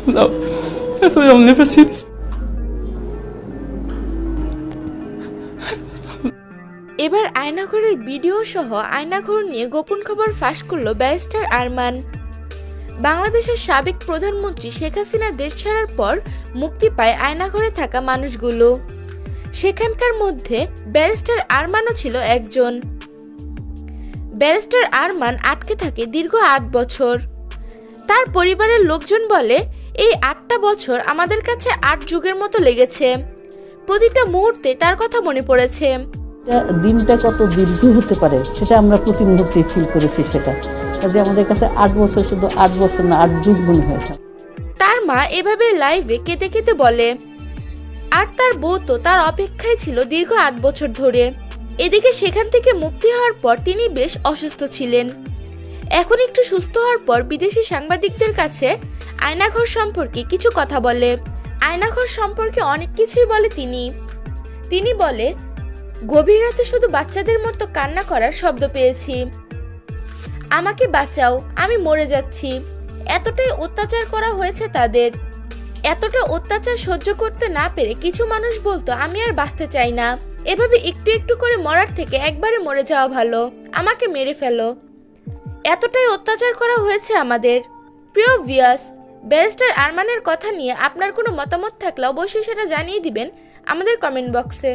No, I thought I'll never see this. এবার আয়নাঘরের video সহ আয়নাঘর নিয়ে গোপন খবর ফাঁস করল ব্যারিস্টার আরমান। বাংলাদেশের সাবেক প্রধানমন্ত্রী শেখ হাসিনা দেশ ছাড়ার পর মুক্তি পায় আয়নাঘরে থাকা মানুষগুলো। সেখানকার মধ্যে ব্যারিস্টার আরমানও ছিল একজন। ব্যারিস্টার আরমান আটকে থাকে দীর্ঘ 8 বছর। তার পরিবারের লোকজন বলে, এই 8টা বছর আমাদের কাছে 8 যুগের মতো লেগেছে। প্রতিটা মুহূর্তে তার কথা মনে পড়েছে। দিনটা কত দীর্ঘ হতে পারে সেটা আমরা প্রতি মুহূর্তে ফিল করেছি। সেটা কাজে আমাদের কাছে 8 বছর শুধু 8 বছর না, 8 যুগ মনে হয়েছে। তার মা এভাবে লাইভে কেঁদে কেঁদে বলে, আর তার বউ তো তার অপেক্ষায় ছিল দীর্ঘ 8 বছর ধরে। এদিকে সেখান থেকে মুক্তি হওয়ার পর তিনি বেশ অসুস্থ ছিলেন। এখন একটু সুস্থ হওয়ার পর বিদেশি সাংবাদিকদের কাছে আয়নাঘর সম্পর্কে কিছু কথা বলে। আয়নাঘর সম্পর্কে অনেক কিছুই বলে তিনি বলে, গভীর রাতে শুধু বাচ্চাদের মতো কান্না করার শব্দ পেয়েছি। আমাকে বাঁচাও, আমি মরে যাচ্ছি। এতটাই অত্যাচার করা হয়েছে তাদের। এতটা অত্যাচার সহ্য করতে না পেরে কিছু মানুষ বলতো, আমি আর বাঁচতে চাই না। এভাবে একটু একটু করে মরার থেকে একবারে মরে যাওয়া ভালো, আমাকে মেরে ফেলো। এতটাই অত্যাচার করা হয়েছে আমাদের। প্রিয় ভিউয়ার্স, ব্যারিস্টার আরমানের কথা নিয়ে আপনার কোনো মতামত থাকলে অবশ্যই সেটা জানিয়ে দিবেন আমাদের কমেন্ট বক্সে।